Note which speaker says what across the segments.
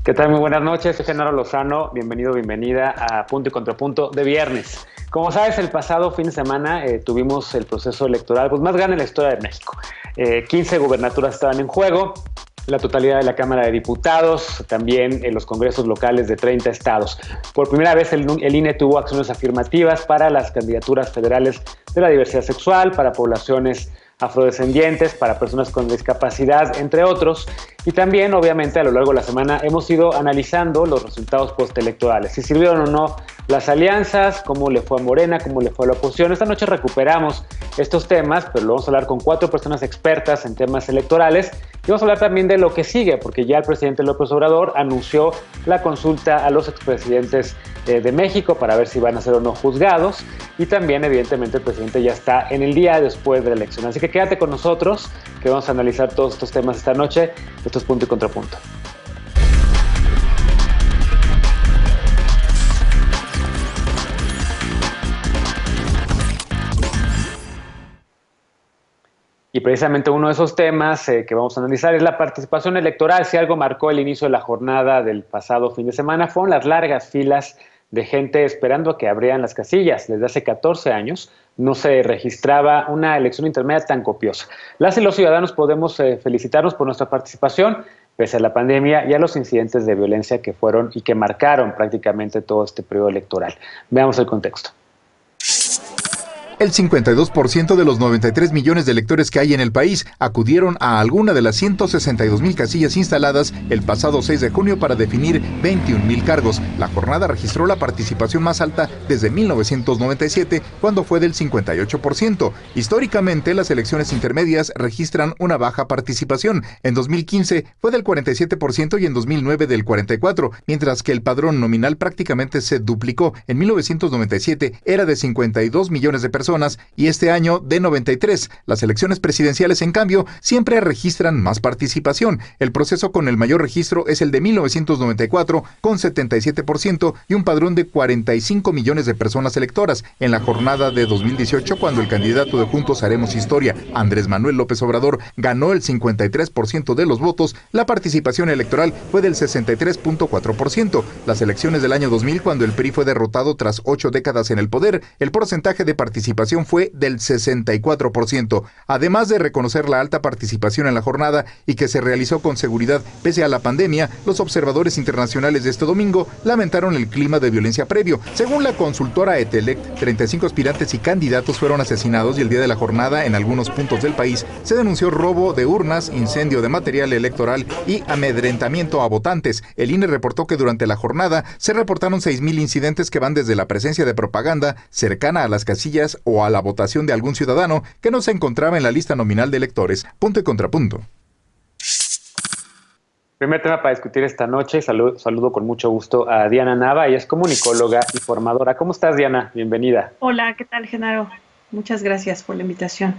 Speaker 1: ¿Qué tal? Muy buenas noches, soy Genaro Lozano, bienvenida a Punto y Contrapunto de viernes. Como sabes, el pasado fin de semana tuvimos el proceso electoral más grande en la historia de México. 15 gubernaturas estaban en juego, la totalidad de la Cámara de Diputados, también en los congresos locales de 30 estados. Por primera vez el INE tuvo acciones afirmativas para las candidaturas federales de la diversidad sexual, para poblaciones afrodescendientes, para personas con discapacidad, entre otros. Y también, obviamente, a lo largo de la semana hemos ido analizando los resultados postelectorales, si sirvieron o no las alianzas, cómo le fue a Morena, cómo le fue a la oposición. Esta noche recuperamos estos temas, pero lo vamos a hablar con 4 personas expertas en temas electorales y vamos a hablar también de lo que sigue, porque ya el presidente López Obrador anunció la consulta a los expresidentes de México para ver si van a ser o no juzgados, y también, evidentemente, el presidente ya está en el día después de la elección. Así que quédate con nosotros, que vamos a analizar todos estos temas esta noche. Esto es Punto y Contrapunto. Y precisamente uno de esos temas que vamos a analizar es la participación electoral. Si algo marcó el inicio de la jornada del pasado fin de semana, fueron las largas filas de gente esperando a que abrieran las casillas. Desde hace 14 años no se registraba una elección intermedia tan copiosa. Las y los ciudadanos podemos felicitarnos por nuestra participación, pese a la pandemia y a los incidentes de violencia que fueron y que marcaron prácticamente todo este periodo electoral. Veamos el contexto.
Speaker 2: El 52% de los 93 millones de electores que hay en el país acudieron a alguna de las 162,000 casillas instaladas el pasado 6 de junio para definir 21,000 cargos. La jornada registró la participación más alta desde 1997, cuando fue del 58%. Históricamente, las elecciones intermedias registran una baja participación. En 2015 fue del 47% y en 2009 del 44%, mientras que el padrón nominal prácticamente se duplicó. En 1997 era de 52 millones de personas y este año de 93. Las elecciones presidenciales, en cambio, siempre registran más participación. El proceso con el mayor registro es el de 1994, con 77% y un padrón de 45 millones de personas electoras. En la jornada de 2018, cuando el candidato de Juntos Haremos Historia, Andrés Manuel López Obrador, ganó el 53% de los votos, la participación electoral fue del 63.4%. Las elecciones del año 2000, cuando el PRI fue derrotado tras 8 décadas en el poder, el porcentaje de participación fue del 64%. Además de reconocer la alta participación en la jornada y que se realizó con seguridad pese a la pandemia, los observadores internacionales de este domingo lamentaron el clima de violencia previo. Según la consultora Etelect, 35 aspirantes y candidatos fueron asesinados y el día de la jornada, en algunos puntos del país, se denunció robo de urnas, incendio de material electoral y amedrentamiento a votantes. El INE reportó que durante la jornada se reportaron 6,000 incidentes que van desde la presencia de propaganda cercana a las casillas o a la votación de algún ciudadano que no se encontraba en la lista nominal de electores. Punto y contrapunto.
Speaker 1: Primer tema para discutir esta noche. Saludo con mucho gusto a Diana Nava. Ella es comunicóloga y formadora. ¿Cómo estás, Diana? Bienvenida.
Speaker 3: Hola, ¿qué tal, Genaro? Muchas gracias por la invitación.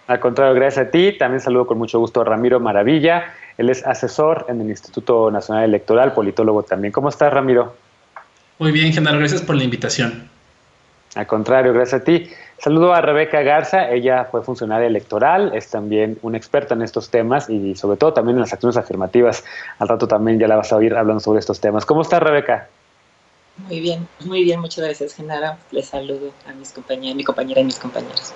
Speaker 1: Al contrario, gracias a ti. También saludo con mucho gusto a Ramiro Maravilla. Él es asesor en el Instituto Nacional Electoral, politólogo también. ¿Cómo estás, Ramiro?
Speaker 4: Muy bien, Genaro. Gracias por la invitación.
Speaker 1: Al contrario, gracias a ti. Saludo a Rebeca Garza, ella fue funcionaria electoral, es también una experta en estos temas y sobre todo también en las acciones afirmativas. Al rato también ya la vas a oír hablando sobre estos temas. ¿Cómo está, Rebeca?
Speaker 5: Muy bien, muchas gracias, Genaro. Les saludo a mi compañera y mis compañeros.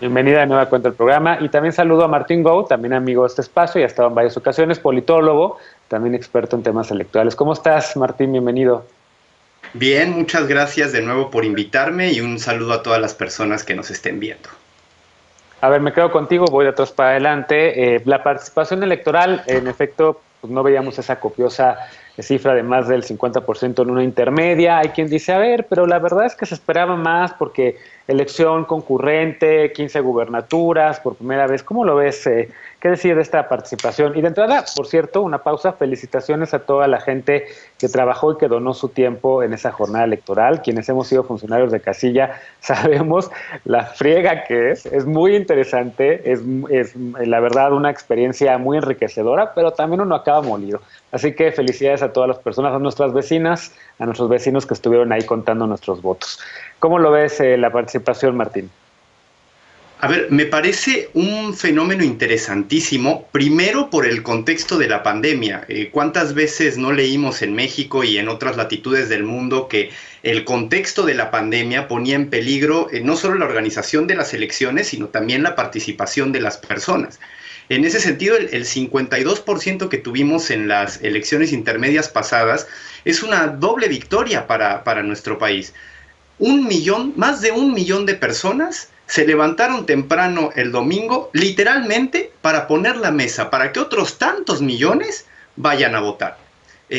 Speaker 1: Bienvenida de nueva cuenta al programa. Y también saludo a Martín Gou, también amigo de este espacio, ya ha estado en varias ocasiones, politólogo, también experto en temas electorales. ¿Cómo estás, Martín? Bienvenido.
Speaker 6: Bien, muchas gracias de nuevo por invitarme y un saludo a todas las personas que nos estén viendo.
Speaker 1: A ver, me quedo contigo, voy de atrás para adelante. La participación electoral, en efecto, pues no veíamos esa copiosa cifra de más del 50% en una intermedia. Hay quien dice, a ver, pero la verdad es que se esperaba más porque elección concurrente, 15 gubernaturas por primera vez. ¿Cómo lo ves? ¿Qué decir de esta participación? Y de entrada, por cierto, una pausa, felicitaciones a toda la gente que trabajó y que donó su tiempo en esa jornada electoral. Quienes hemos sido funcionarios de casilla sabemos la friega que es muy interesante, es la verdad una experiencia muy enriquecedora, pero también uno acaba molido. Así que felicidades a todas las personas, a nuestras vecinas, a nuestros vecinos que estuvieron ahí contando nuestros votos. ¿Cómo lo ves la participación, Martín?
Speaker 6: A ver, me parece un fenómeno interesantísimo, primero por el contexto de la pandemia. ¿Cuántas veces no leímos en México y en otras latitudes del mundo que el contexto de la pandemia ponía en peligro no solo la organización de las elecciones, sino también la participación de las personas? En ese sentido, el 52% que tuvimos en las elecciones intermedias pasadas es una doble victoria para nuestro país. Más de 1 millón de personas se levantaron temprano el domingo, literalmente, para poner la mesa, para que otros tantos millones vayan a votar.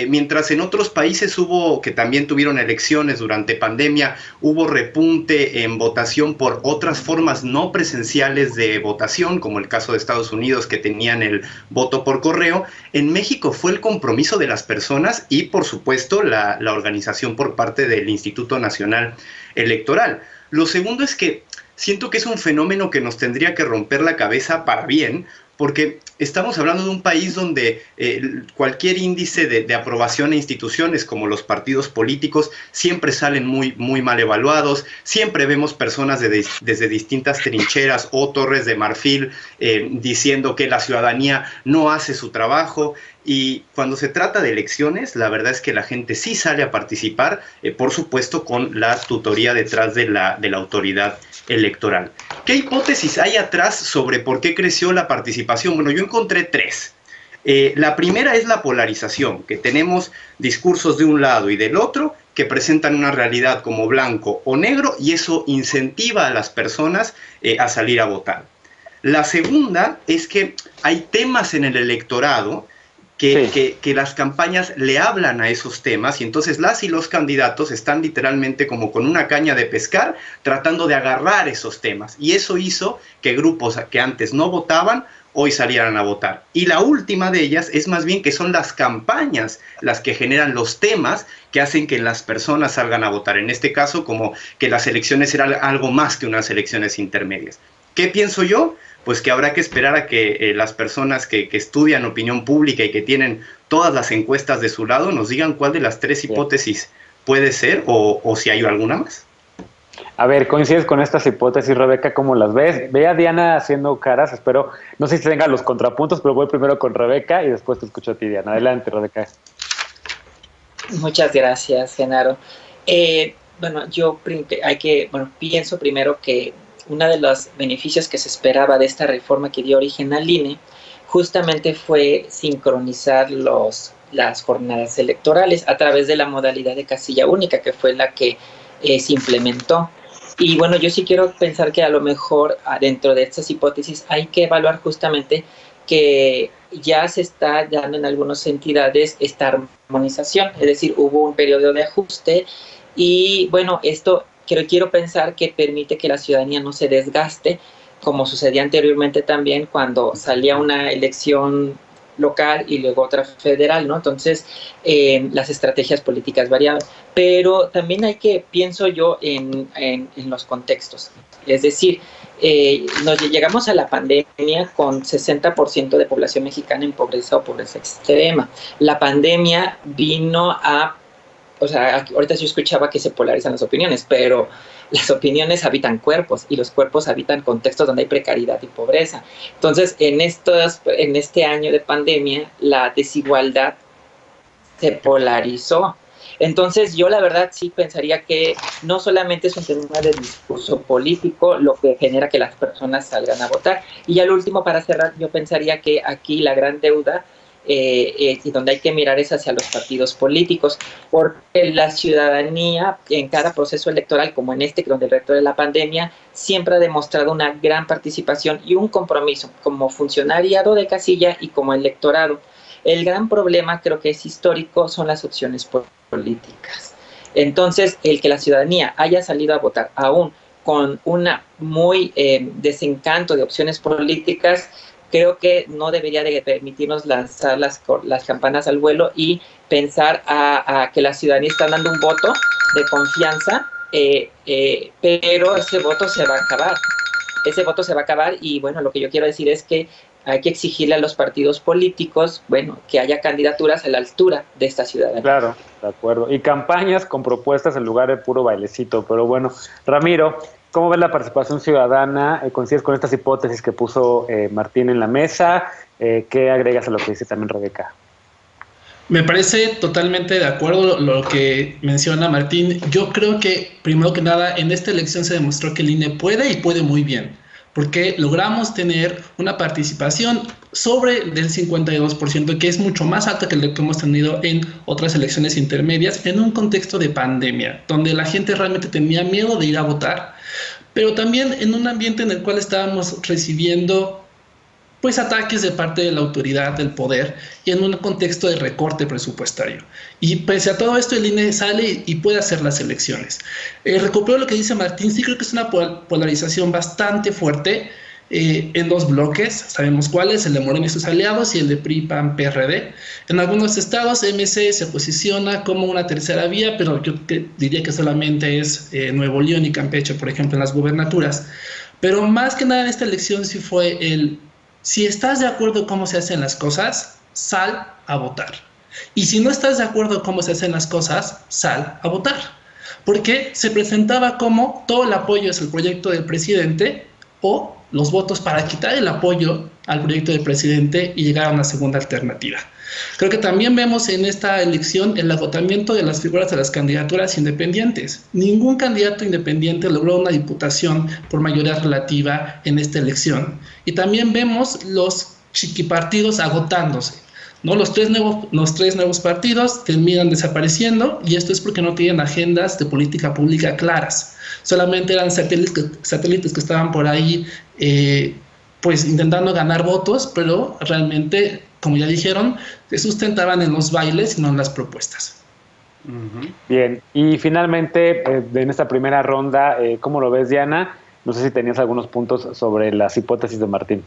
Speaker 6: Mientras en otros países que también tuvieron elecciones durante pandemia, hubo repunte en votación por otras formas no presenciales de votación, como el caso de Estados Unidos, que tenían el voto por correo. En México fue el compromiso de las personas y, por supuesto, la organización por parte del Instituto Nacional Electoral. Lo segundo es que siento que es un fenómeno que nos tendría que romper la cabeza para bien, porque estamos hablando de un país donde cualquier índice de aprobación a instituciones como los partidos políticos siempre salen muy mal evaluados, siempre vemos personas desde distintas trincheras o torres de marfil diciendo que la ciudadanía no hace su trabajo. Y cuando se trata de elecciones, la verdad es que la gente sí sale a participar, por supuesto con la tutoría detrás de la autoridad electoral. ¿Qué hipótesis hay atrás sobre por qué creció la participación? Bueno, yo encontré 3. La primera es la polarización, que tenemos discursos de un lado y del otro que presentan una realidad como blanco o negro, y eso incentiva a las personas a salir a votar. La segunda es que hay temas en el electorado que las campañas le hablan a esos temas, y entonces las y los candidatos están literalmente como con una caña de pescar tratando de agarrar esos temas, y eso hizo que grupos que antes no votaban hoy salieran a votar. Y la última de ellas es más bien que son las campañas las que generan los temas que hacen que las personas salgan a votar, en este caso como que las elecciones eran algo más que unas elecciones intermedias. ¿Qué pienso yo? Pues que habrá que esperar a que las personas que estudian opinión pública y que tienen todas las encuestas de su lado nos digan cuál de las 3 hipótesis puede ser, o si hay alguna más.
Speaker 1: A ver, ¿coincides con estas hipótesis, Rebeca? ¿Cómo las ves? Ve a Diana haciendo caras, espero, no sé si tengan los contrapuntos, pero voy primero con Rebeca y después te escucho a ti, Diana. Adelante, Rebeca.
Speaker 5: Muchas gracias, Genaro. Bueno, pienso primero que uno de los beneficios que se esperaba de esta reforma que dio origen al INE justamente fue sincronizar las jornadas electorales a través de la modalidad de casilla única, que fue la que se implementó. Y bueno, yo sí quiero pensar que a lo mejor dentro de estas hipótesis hay que evaluar justamente que ya se está dando en algunas entidades esta armonización, es decir, hubo un periodo de ajuste y bueno, esto quiero pensar que permite que la ciudadanía no se desgaste, como sucedía anteriormente también cuando salía una elección local y luego otra federal, ¿no? Entonces, las estrategias políticas variaban. Pero también pienso yo en los contextos. Es decir, llegamos a la pandemia con 60% de población mexicana en pobreza o pobreza extrema. La pandemia vino ahorita yo escuchaba que se polarizan las opiniones, pero las opiniones habitan cuerpos y los cuerpos habitan contextos donde hay precariedad y pobreza. Entonces, en este año de pandemia, la desigualdad se polarizó. Entonces, yo la verdad sí pensaría que no solamente es un tema de discurso político lo que genera que las personas salgan a votar. Y ya lo último, para cerrar, yo pensaría que aquí la gran deuda y donde hay que mirar es hacia los partidos políticos, porque la ciudadanía en cada proceso electoral, como en este, donde el reto de la pandemia, siempre ha demostrado una gran participación y un compromiso como funcionariado de casilla y como electorado. El gran problema, creo que es histórico, son las opciones políticas. Entonces, el que la ciudadanía haya salido a votar aún con una muy desencanto de opciones políticas, creo que no debería de permitirnos lanzar las campanas al vuelo y pensar a que la ciudadanía está dando un voto de confianza, pero ese voto se va a acabar. Ese voto se va a acabar y, bueno, lo que yo quiero decir es que hay que exigirle a los partidos políticos, bueno, que haya candidaturas a la altura de esta ciudadanía.
Speaker 1: Claro, de acuerdo. Y campañas con propuestas en lugar de puro bailecito. Pero bueno, Ramiro, ¿Cómo ves la participación ciudadana? ¿Coincides con estas hipótesis que puso Martín en la mesa? ¿Qué agregas a lo que dice también Rebeca?
Speaker 4: Me parece totalmente de acuerdo lo que menciona Martín. Yo creo que, primero que nada, en esta elección se demostró que el INE puede y puede muy bien, porque logramos tener una participación sobre del 52%, que es mucho más alta que lo que hemos tenido en otras elecciones intermedias, en un contexto de pandemia, donde la gente realmente tenía miedo de ir a votar, pero también en un ambiente en el cual estábamos recibiendo pues ataques de parte de la autoridad, del poder, y en un contexto de recorte presupuestario. Y pese a todo esto, el INE sale y puede hacer las elecciones. Recupero lo que dice Martín, sí creo que es una polarización bastante fuerte en dos bloques, sabemos cuáles, el de Morena y sus aliados y el de PRI, PAN, PRD. En algunos estados, MC se posiciona como una tercera vía, pero yo diría que solamente es Nuevo León y Campeche, por ejemplo, en las gubernaturas. Pero más que nada en esta elección sí fue si estás de acuerdo cómo se hacen las cosas, sal a votar. Y si no estás de acuerdo cómo se hacen las cosas, sal a votar. Porque se presentaba como todo el apoyo es el proyecto del presidente o los votos para quitar el apoyo al proyecto del presidente y llegar a una segunda alternativa. Creo que también vemos en esta elección el agotamiento de las figuras de las candidaturas independientes. Ningún candidato independiente logró una diputación por mayoría relativa en esta elección. Y también vemos los chiquipartidos agotándose, ¿no? Los tres nuevos partidos terminan desapareciendo, y esto es porque no tienen agendas de política pública claras. Solamente eran satélites que estaban por ahí pues intentando ganar votos, pero realmente, como ya dijeron, se sustentaban en los bailes y no en las propuestas.
Speaker 1: Bien, y finalmente, en esta primera ronda, ¿cómo lo ves, Diana? No sé si tenías algunos puntos sobre las hipótesis de Martín.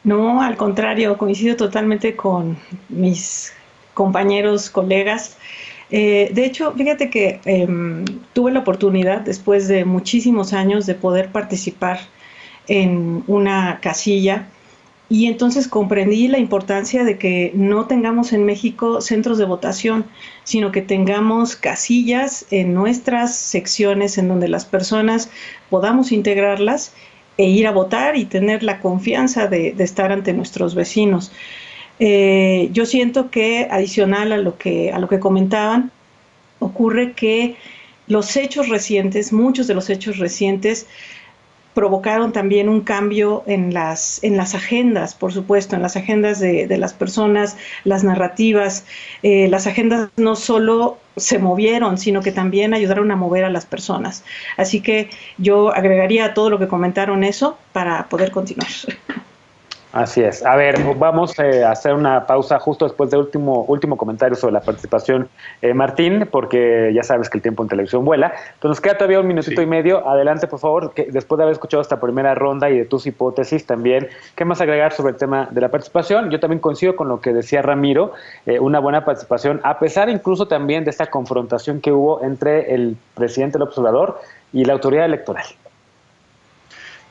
Speaker 3: No, al contrario, coincido totalmente con mis compañeros, colegas. De hecho, fíjate que tuve la oportunidad, después de muchísimos años, de poder participar en una casilla, y entonces comprendí la importancia de que no tengamos en México centros de votación, sino que tengamos casillas en nuestras secciones en donde las personas podamos integrarlas e ir a votar y tener la confianza de estar ante nuestros vecinos. Yo siento que, adicional a lo que comentaban, ocurre que los hechos recientes, muchos de los hechos recientes, provocaron también un cambio en las agendas, por supuesto, en las agendas de las personas, las narrativas. Las agendas no solo se movieron, sino que también ayudaron a mover a las personas. Así que yo agregaría a todo lo que comentaron eso para poder continuar.
Speaker 1: Así es. A ver, vamos a hacer una pausa justo después del último comentario sobre la participación, Martín, porque ya sabes que el tiempo en televisión vuela. Entonces nos queda todavía un minutito y medio. Adelante, por favor, que después de haber escuchado esta primera ronda y de tus hipótesis también, ¿qué más agregar sobre el tema de la participación? Yo también coincido con lo que decía Ramiro, una buena participación, a pesar incluso también de esta confrontación que hubo entre el presidente López Obrador y la autoridad electoral.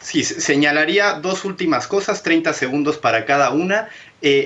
Speaker 6: Sí, señalaría dos últimas cosas, 30 segundos para cada una.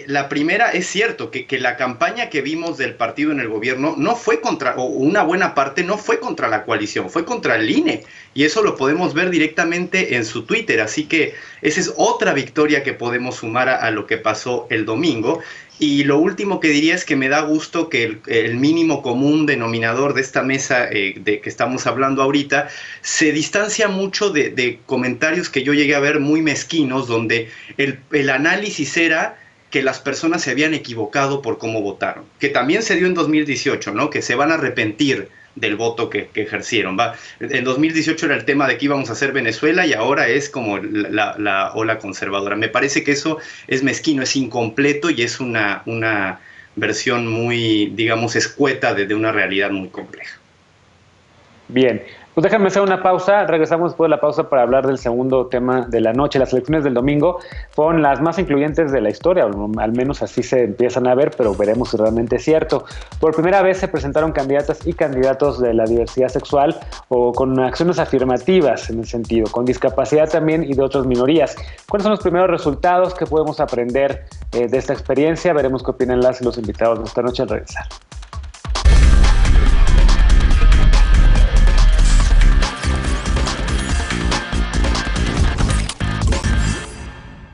Speaker 6: La primera, es cierto que la campaña que vimos del partido en el gobierno no fue contra, o una buena parte no fue contra la coalición, fue contra el INE. Y eso lo podemos ver directamente en su Twitter. Así que esa es otra victoria que podemos sumar a lo que pasó el domingo. Y lo último que diría es que me da gusto que el mínimo común denominador de esta mesa de que estamos hablando ahorita se distancia mucho de comentarios que yo llegué a ver muy mezquinos, donde el análisis era que las personas se habían equivocado por cómo votaron, que también se dio en 2018, ¿no? Que se van a arrepentir del voto que ejercieron. En 2018 era el tema de que íbamos a hacer Venezuela y ahora es como la ola conservadora. Me parece que eso es mezquino, es incompleto y es una versión muy, digamos, escueta de una realidad muy compleja.
Speaker 1: Bien, pues déjame hacer una pausa, regresamos después de la pausa para hablar del segundo tema de la noche. Las elecciones del domingo fueron las más incluyentes de la historia, al menos así se empiezan a ver, pero veremos si realmente es cierto. Por primera vez se presentaron candidatas y candidatos de la diversidad sexual o con acciones afirmativas en el sentido, con discapacidad también y de otras minorías. ¿Cuáles son los primeros resultados que podemos aprender de esta experiencia? Veremos qué opinan las y los invitados de esta noche al regresar.